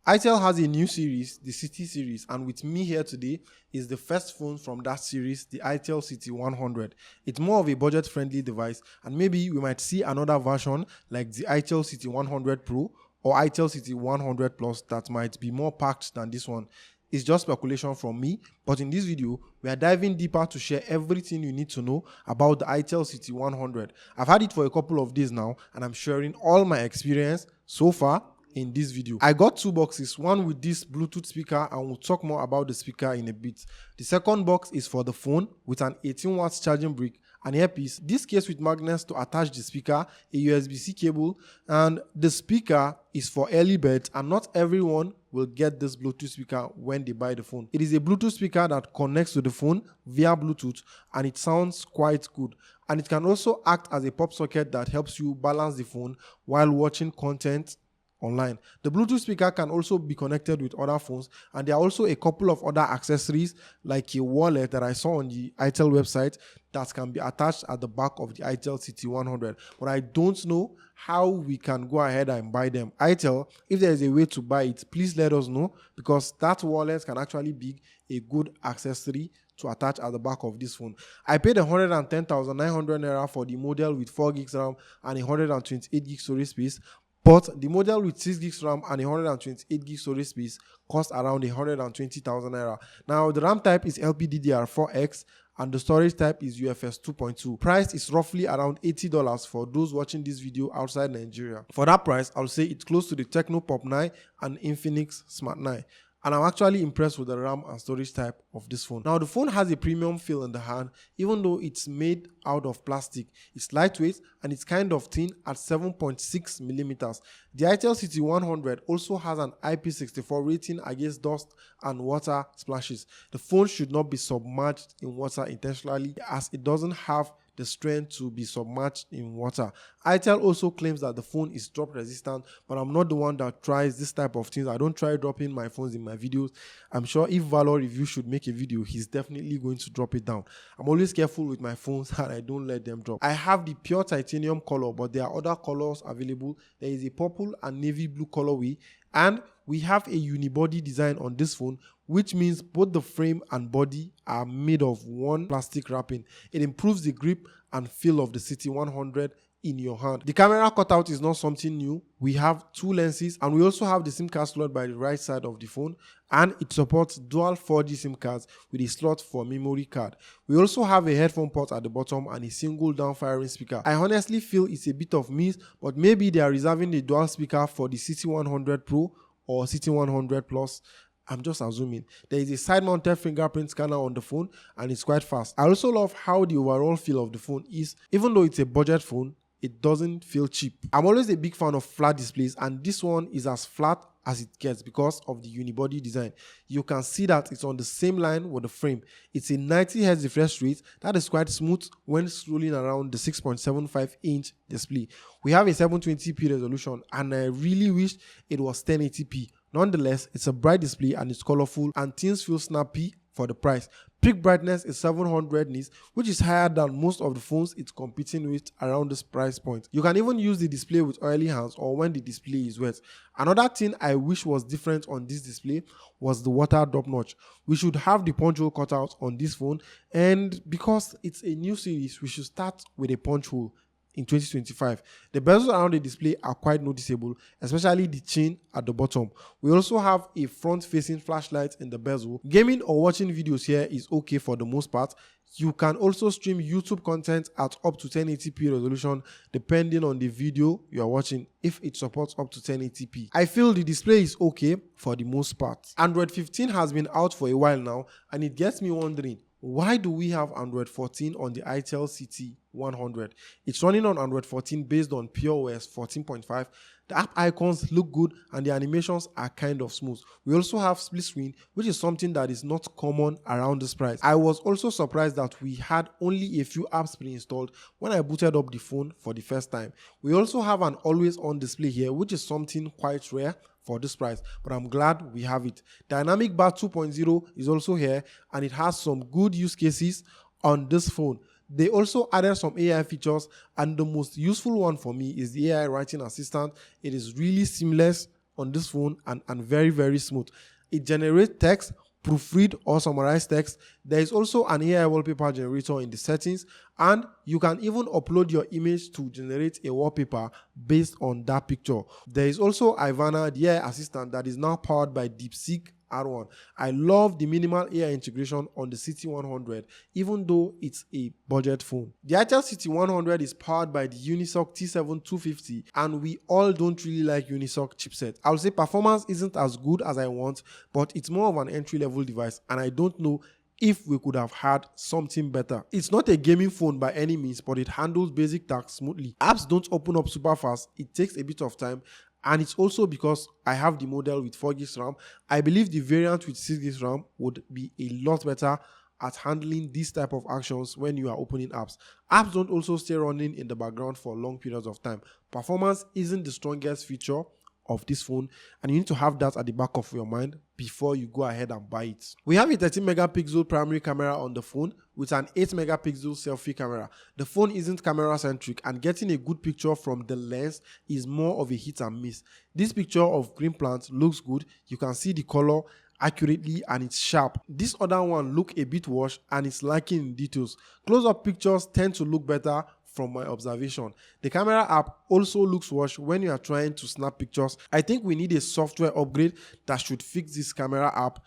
Itel has a new series, the City series, and with me here today is the first phone from that series, the Itel City 100. It's more of a budget-friendly device, and maybe we might see another version like the Itel City 100 Pro or Itel City 100 Plus that might be more packed than this one. It's just speculation from me, but in this video, we are diving deeper to share everything you need to know about the Itel City 100. I've had it for a couple of days now, and I'm sharing all my experience so far in this video. I got two boxes, one with this Bluetooth speaker, and we'll talk more about the speaker in a bit. The second box is for the phone with an 18 watts charging brick, an earpiece, this case with magnets to attach the speaker, a USB-C cable, and the speaker is for early birds, and not everyone will get this Bluetooth speaker when they buy the phone. It is a Bluetooth speaker that connects to the phone via Bluetooth, and it sounds quite good. And it can also act as a pop socket that helps you balance the phone while watching content online. The Bluetooth speaker can also be connected with other phones, and there are also a couple of other accessories like a wallet that I saw on the Itel website that can be attached at the back of the Itel City 100, but I don't know how we can go ahead and buy them. Itel, if there is a way to buy it, please let us know, because that wallet can actually be a good accessory to attach at the back of this phone. I paid 110,900 naira for the model with 4 gigs RAM and 128 gig storage space. But the model with 6 gigs RAM and 128 gig storage space cost around 120,000 naira. Now, the RAM type is LPDDR4X and the storage type is UFS 2.2. Price is roughly around $80 for those watching this video outside Nigeria. For that price, I'll say it's close to the Tecno Pop 9 and Infinix Smart 9. And I'm actually impressed with the RAM and storage type of this phone. Now, the phone has a premium feel in the hand, even though it's made out of plastic. It's lightweight and it's kind of thin at 7.6 millimeters. The Itel City 100 also has an IP64 rating against dust and water splashes. The phone should not be submerged in water intentionally, as it doesn't have the strength to be submerged in water. Itel also claims that the phone is drop resistant, but I'm not the one that tries this type of things. I don't try dropping my phones in my videos. I'm sure if Valor Review should make a video, he's definitely going to drop it down. I'm always careful with my phones and I don't let them drop. I have the pure titanium color, but there are other colors available. There is a purple and navy blue colorway, and we have a unibody design on this phone, which means both the frame and body are made of one plastic wrapping. It improves the grip and feel of the City 100 in your hand. The camera cutout is not something new. We have two lenses, and we also have the SIM card slot by the right side of the phone, and it supports dual 4G SIM cards with a slot for memory card. We also have a headphone port at the bottom and a single down-firing speaker. I honestly feel it's a bit of miss, but maybe they are reserving the dual speaker for the City 100 Pro or City 100 Plus. I'm just assuming. There is a side-mounted fingerprint scanner on the phone, and it's quite fast. I also love how the overall feel of the phone is. Even though it's a budget phone, it doesn't feel cheap. I'm always a big fan of flat displays, and this one is as flat as it gets because of the unibody design. You can see that it's on the same line with the frame. It's a 90Hz refresh rate that is quite smooth when scrolling around the 6.75-inch display. We have a 720p resolution, and I really wish it was 1080p. Nonetheless, it's a bright display and it's colorful, and things feel snappy for the price. Peak brightness is 700 nits, which is higher than most of the phones it's competing with around this price point. You can even use the display with oily hands or when the display is wet. Another thing I wish was different on this display was the water drop notch. We should have the punch hole cut out on this phone, and because it's a new series, we should start with a punch hole in 2025. The bezels around the display are quite noticeable, especially the chain at the bottom. We also have a front-facing flashlight in the bezel. Gaming or watching videos here is okay for the most part. You can also stream YouTube content at up to 1080p resolution depending on the video you are watching, if it supports up to 1080p. I feel the display is okay for the most part. Android 15 has been out for a while now, and it gets me wondering, why do we have Android 14 on the Itel City 100? It's running on Android 14 based on PureOS 14.5. The app icons look good and the animations are kind of smooth. We also have split screen, which is something that is not common around this price. I was also surprised that we had only a few apps pre-installed when I booted up the phone for the first time. We also have an always on display here, which is something quite rare for this price, but I'm glad we have it. Dynamic Bar 2.0 is also here, and it has some good use cases on this phone. They also added some AI features, and the most useful one for me is the AI writing assistant. It is really seamless on this phone and very, very smooth. It generates text, proofread or summarize text. There is also an AI wallpaper generator in the settings, and you can even upload your image to generate a wallpaper based on that picture. There is also Ivana, the AI assistant that is now powered by DeepSeek R1. I love the minimal AI integration on the City 100, even though it's a budget phone. The Itel City 100 is powered by the Unisoc T7-250, and we all don't really like Unisoc chipset. I'll say performance isn't as good as I want, but it's more of an entry-level device, and I don't know if we could have had something better. It's not a gaming phone by any means, but it handles basic tasks smoothly. Apps don't open up super fast, it takes a bit of time, and it's also because I have the model with 4 GB RAM. I believe the variant with 6 GB RAM would be a lot better at handling these type of actions when you are opening apps. Apps don't also stay running in the background for long periods of time. Performance isn't the strongest feature of this phone, and you need to have that at the back of your mind before you go ahead and buy it. We have a 13 megapixel primary camera on the phone with an 8 megapixel selfie camera. The phone isn't camera centric, and getting a good picture from the lens is more of a hit and miss. This picture of green plant looks good. You can see the color accurately and it's sharp. This other one look a bit washed and it's lacking in details. Close-up pictures tend to look better from my observation. The camera app also looks washed when you are trying to snap pictures. I think we need a software upgrade that should fix this camera app.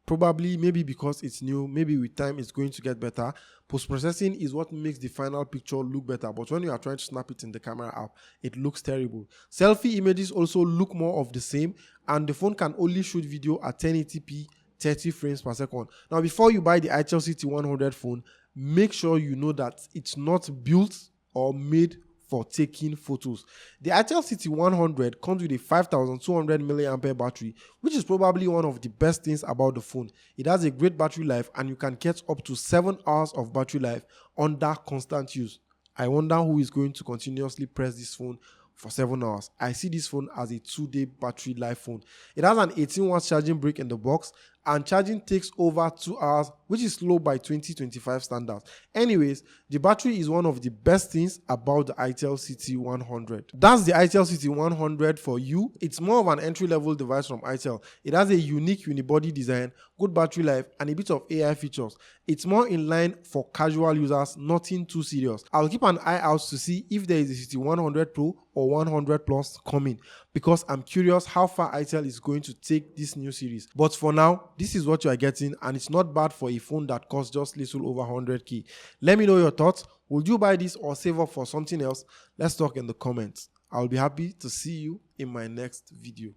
Probably, maybe because it's new, maybe with time it's going to get better. Post-processing is what makes the final picture look better, but when you are trying to snap it in the camera app, it looks terrible. Selfie images also look more of the same, and the phone can only shoot video at 1080p 30 frames per second. Now, before you buy the Itel City 100 phone, make sure you know that it's not built or made for taking photos. The Itel City 100 comes with a 5200 mAh battery, which is probably one of the best things about the phone. It has a great battery life, and you can get up to 7 hours of battery life under constant use. I wonder who is going to continuously press this phone for 7 hours. I see this phone as a 2-day battery life phone. It has an 18 watts charging brick in the box, and charging takes over 2 hours, which is slow by 2025 standards. Anyways, the battery is one of the best things about the Itel City 100. That's the Itel City 100 for you. It's more of an entry-level device from Itel. It has a unique unibody design, good battery life, and a bit of AI features. It's more in line for casual users, nothing too serious. I'll keep an eye out to see if there is a City 100 Pro or 100 Plus coming, because I'm curious how far Itel is going to take this new series. But for now, this is what you are getting, and it's not bad for a phone that costs just little over 100k. Let me know your thoughts. Would you buy this or save up for something else? Let's talk in the comments. I'll be happy to see you in my next video.